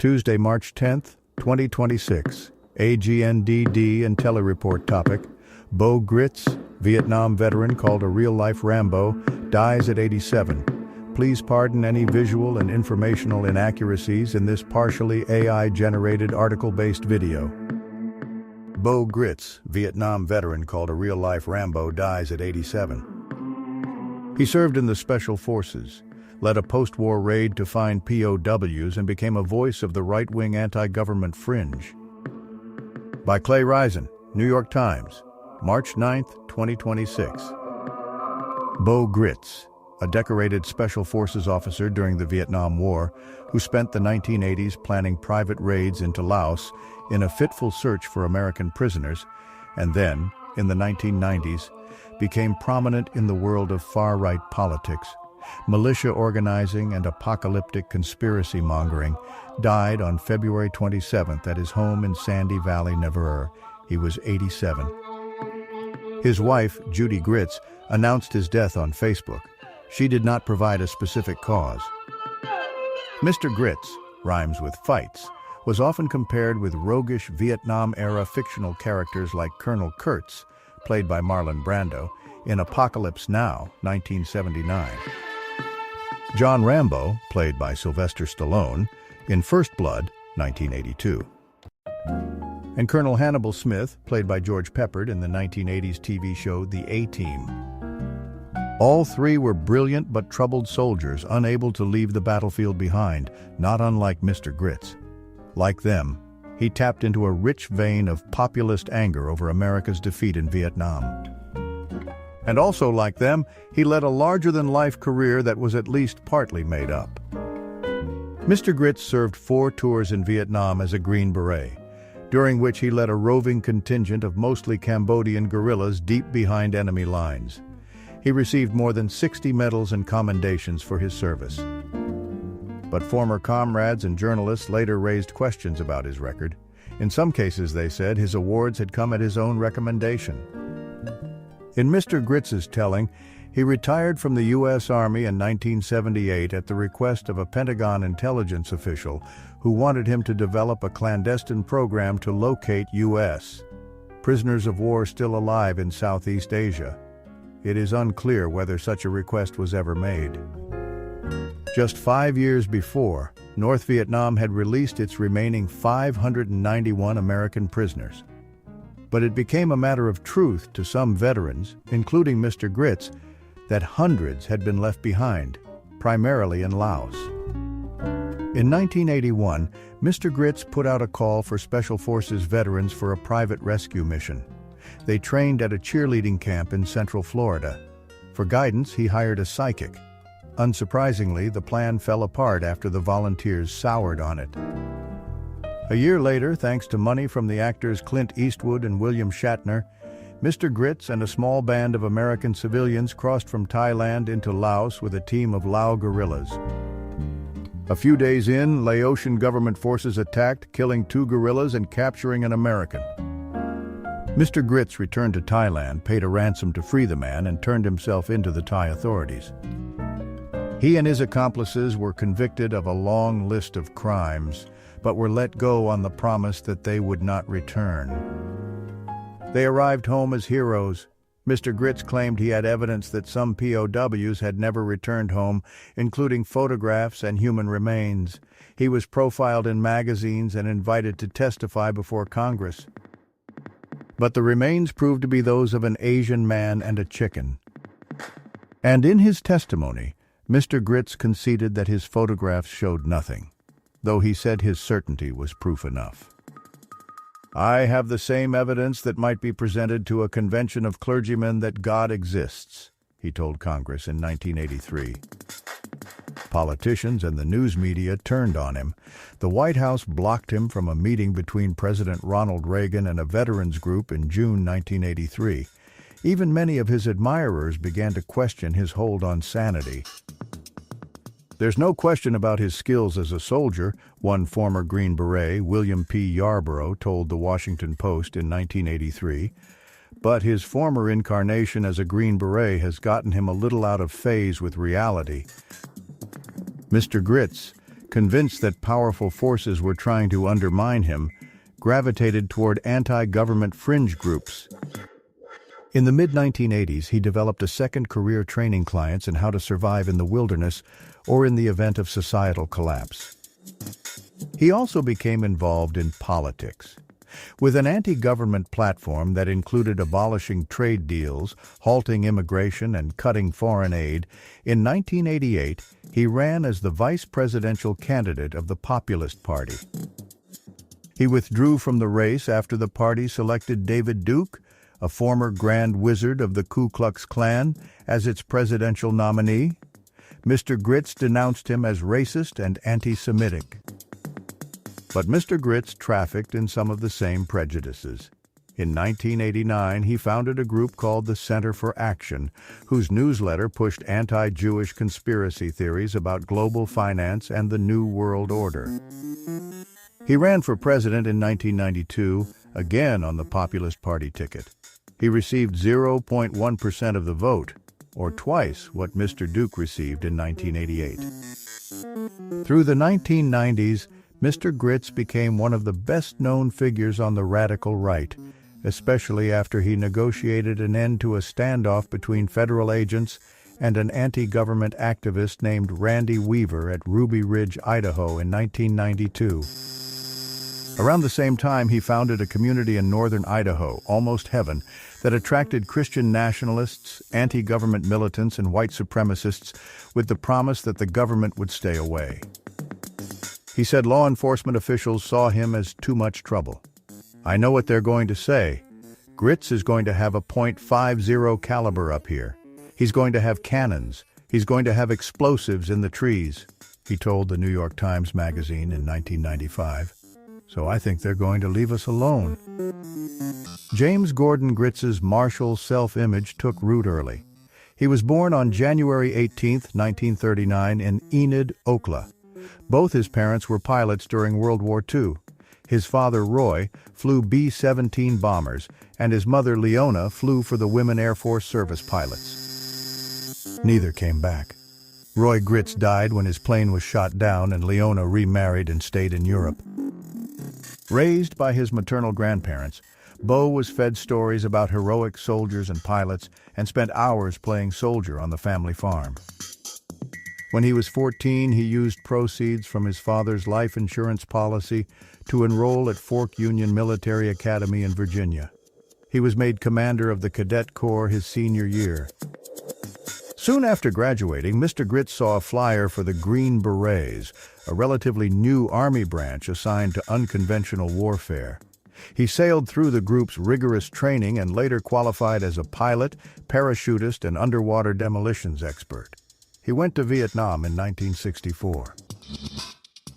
Tuesday, March 10th, 2026. AGNDD and Telereport topic. Bo Gritz, Vietnam veteran called a real-life Rambo, dies at 87. Please pardon any visual and informational inaccuracies in this partially AI-generated article-based video. Bo Gritz, Vietnam veteran called a real-life Rambo, dies at 87. He served in the Special Forces, led a post-war raid to find POWs, and became a voice of the right-wing anti-government fringe. By Clay Risen, New York Times, March 9, 2026. Bo Gritz, a decorated Special Forces officer during the Vietnam War, who spent the 1980s planning private raids into Laos in a fitful search for American prisoners, and then, in the 1990s, became prominent in the world of far-right politics, militia organizing, and apocalyptic conspiracy mongering, died on February 27th at his home in Sandy Valley, Nevada. He was 87. His wife, Judy Gritz, announced his death on Facebook. She did not provide a specific cause. Mr. Gritz, rhymes with fights, was often compared with roguish Vietnam-era fictional characters like Colonel Kurtz, played by Marlon Brando, in Apocalypse Now, 1979. John Rambo, played by Sylvester Stallone, in First Blood, 1982. And Colonel Hannibal Smith, played by George Peppard in the 1980s TV show The A-Team. All three were brilliant but troubled soldiers, unable to leave the battlefield behind, not unlike Mr. Gritz. Like them, he tapped into a rich vein of populist anger over America's defeat in Vietnam. And also like them, he led a larger-than-life career that was at least partly made up. Mr. Gritz served 4 tours in Vietnam as a Green Beret, during which he led a roving contingent of mostly Cambodian guerrillas deep behind enemy lines. He received more than 60 medals and commendations for his service. But former comrades and journalists later raised questions about his record. In some cases, they said, his awards had come at his own recommendation. In Mr. Gritz's telling, he retired from the U.S. Army in 1978 at the request of a Pentagon intelligence official who wanted him to develop a clandestine program to locate U.S. prisoners of war still alive in Southeast Asia. It is unclear whether such a request was ever made. Just 5 years before, North Vietnam had released its remaining 591 American prisoners. But it became a matter of truth to some veterans, including Mr. Gritz, that hundreds had been left behind, primarily in Laos. In 1981, Mr. Gritz put out a call for Special Forces veterans for a private rescue mission. They trained at a cheerleading camp in Central Florida. For guidance, he hired a psychic. Unsurprisingly, the plan fell apart after the volunteers soured on it. A year later, thanks to money from the actors Clint Eastwood and William Shatner, Mr. Gritz and a small band of American civilians crossed from Thailand into Laos with a team of Lao guerrillas. A few days in, Laotian government forces attacked, killing 2 guerrillas and capturing an American. Mr. Gritz returned to Thailand, paid a ransom to free the man, and turned himself into the Thai authorities. He and his accomplices were convicted of a long list of crimes, but were let go on the promise that they would not return. They arrived home as heroes. Mr. Gritz claimed he had evidence that some POWs had never returned home, including photographs and human remains. He was profiled in magazines and invited to testify before Congress. But the remains proved to be those of an Asian man and a chicken. And in his testimony, Mr. Gritz conceded that his photographs showed nothing, though he said his certainty was proof enough. "I have the same evidence that might be presented to a convention of clergymen that God exists," he told Congress in 1983. Politicians and the news media turned on him. The White House blocked him from a meeting between President Ronald Reagan and a veterans group in June 1983. Even many of his admirers began to question his hold on sanity. "There's no question about his skills as a soldier," one former Green Beret, William P. Yarborough, told the Washington Post in 1983. "But his former incarnation as a Green Beret has gotten him a little out of phase with reality." Mr. Gritz convinced that powerful forces were trying to undermine him, gravitated toward anti-government fringe groups. In the mid-1980s, he developed a second career training clients in how to survive in the wilderness or in the event of societal collapse. He also became involved in politics. With an anti-government platform that included abolishing trade deals, halting immigration, and cutting foreign aid, in 1988 he ran as the vice presidential candidate of the Populist Party. He withdrew from the race after the party selected David Duke, a former Grand Wizard of the Ku Klux Klan, as its presidential nominee. Mr. Gritz denounced him as racist and anti-Semitic. But Mr. Gritz trafficked in some of the same prejudices. In 1989, he founded a group called the Center for Action, whose newsletter pushed anti-Jewish conspiracy theories about global finance and the New World Order. He ran for president in 1992, again on the Populist Party ticket. He received 0.1% of the vote, or twice what Mr. Duke received in 1988. Through the 1990s, Mr. Gritz became one of the best-known figures on the radical right, especially after he negotiated an end to a standoff between federal agents and an anti-government activist named Randy Weaver at Ruby Ridge, Idaho in 1992. Around the same time, he founded a community in northern Idaho, Almost Heaven, that attracted Christian nationalists, anti-government militants, and white supremacists with the promise that the government would stay away. He said law enforcement officials saw him as too much trouble. "I know what they're going to say. Gritz is going to have a .50 caliber up here. He's going to have cannons. He's going to have explosives in the trees," he told the New York Times Magazine in 1995. "So I think they're going to leave us alone." James Gordon Gritz's martial self-image took root early. He was born on January 18, 1939 in Enid, Oklahoma. Both his parents were pilots during World War II. His father, Roy, flew B-17 bombers, and his mother, Leona, flew for the Women Air Force Service pilots. Neither came back. Roy Gritz died when his plane was shot down, and Leona remarried and stayed in Europe. Raised by his maternal grandparents, Bo was fed stories about heroic soldiers and pilots and spent hours playing soldier on the family farm. When he was 14, he used proceeds from his father's life insurance policy to enroll at Fork Union Military Academy in Virginia. He was made commander of the Cadet Corps his senior year. Soon after graduating, Mr. Gritz saw a flyer for the Green Berets, a relatively new Army branch assigned to unconventional warfare. He sailed through the group's rigorous training and later qualified as a pilot, parachutist, and underwater demolitions expert. He went to Vietnam in 1964.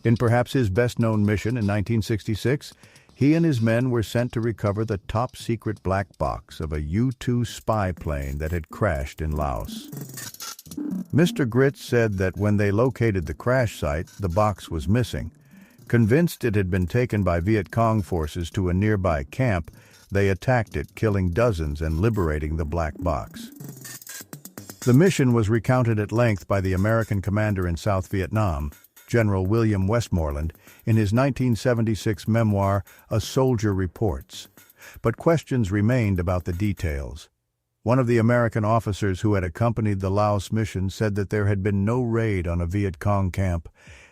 In perhaps his best-known mission in 1966, he and his men were sent to recover the top-secret black box of a U-2 spy plane that had crashed in Laos. Mr. Gritz said that when they located the crash site, the box was missing. Convinced it had been taken by Viet Cong forces to a nearby camp, they attacked it, killing dozens and liberating the black box. The mission was recounted at length by the American commander in South Vietnam, General William Westmoreland, in his 1976 memoir, A Soldier Reports. But questions remained about the details. One of the American officers who had accompanied the Laos mission said that there had been no raid on a Viet Cong camp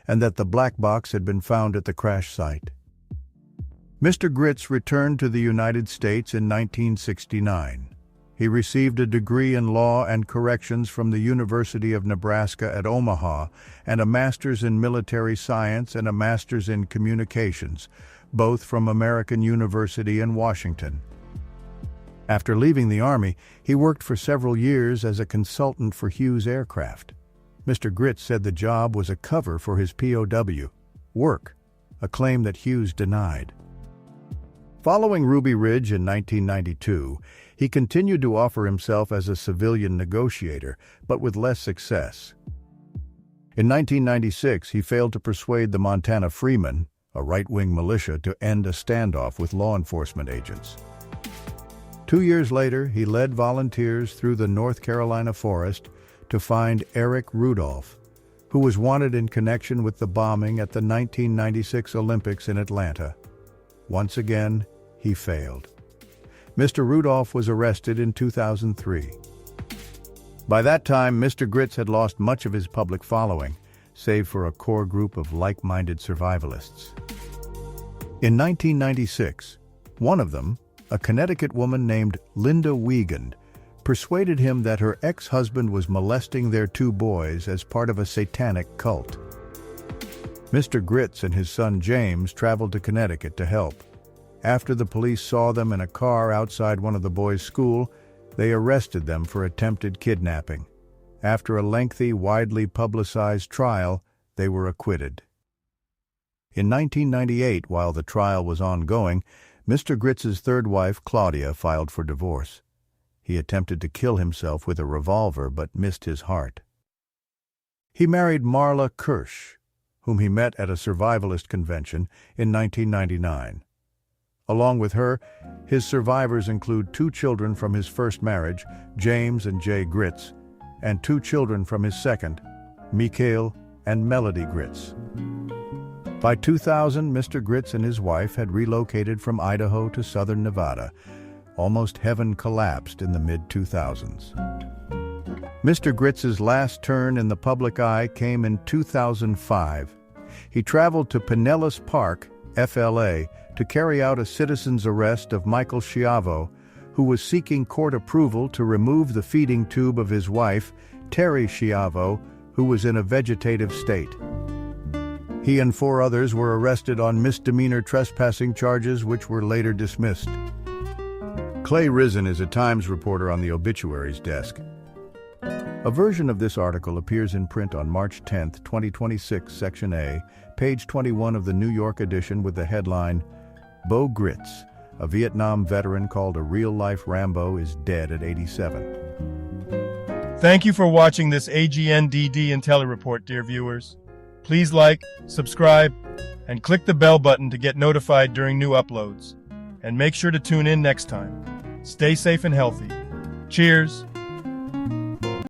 and that the black box had been found at the crash site. Mr. Gritz returned to the United States in 1969. He received a degree in law and corrections from the University of Nebraska at Omaha and a master's in military science and a master's in communications, both from American University in Washington. After leaving the Army, he worked for several years as a consultant for Hughes Aircraft. Mr. Gritz said the job was a cover for his POW work, a claim that Hughes denied. Following Ruby Ridge in 1992, he continued to offer himself as a civilian negotiator, but with less success. In 1996, he failed to persuade the Montana Freemen, a right-wing militia, to end a standoff with law enforcement agents. 2 years later, he led volunteers through the North Carolina forest to find Eric Rudolph, who was wanted in connection with the bombing at the 1996 Olympics in Atlanta. Once again, he failed. Mr. Rudolph was arrested in 2003. By that time, Mr. Gritz had lost much of his public following, save for a core group of like-minded survivalists. In 1996, one of them, a Connecticut woman named Linda Wiegand, persuaded him that her ex-husband was molesting their two boys as part of a satanic cult. Mr. Gritz and his son James traveled to Connecticut to help. After the police saw them in a car outside one of the boys' school, they arrested them for attempted kidnapping. After a lengthy, widely publicized trial, they were acquitted. In 1998, while the trial was ongoing, Mr. Gritz's third wife, Claudia, filed for divorce. He attempted to kill himself with a revolver but missed his heart. He married Marla Kirsch, whom he met at a survivalist convention in 1999. Along with her, his survivors include 2 children from his first marriage, James and Jay Gritz, and 2 children from his second, Mikhail and Melody Gritz. By 2000, Mr. Gritz and his wife had relocated from Idaho to southern Nevada. Almost heaven collapsed in the mid-2000s. Mr. Gritz's last turn in the public eye came in 2005. He traveled to Pinellas Park, FLA, to carry out a citizen's arrest of Michael Schiavo, who was seeking court approval to remove the feeding tube of his wife, Terry Schiavo, who was in a vegetative state. He and 4 others were arrested on misdemeanor trespassing charges, which were later dismissed. Clay Risen is a Times reporter on the obituaries desk. A version of this article appears in print on March 10, 2026, Section A, page 21 of the New York edition with the headline, "Bo Gritz, a Vietnam veteran called a real-life Rambo, is dead at 87." Thank you for watching this AGNDD IntelliReport, dear viewers. Please like, subscribe, and click the bell button to get notified during new uploads. And make sure to tune in next time. Stay safe and healthy. Cheers!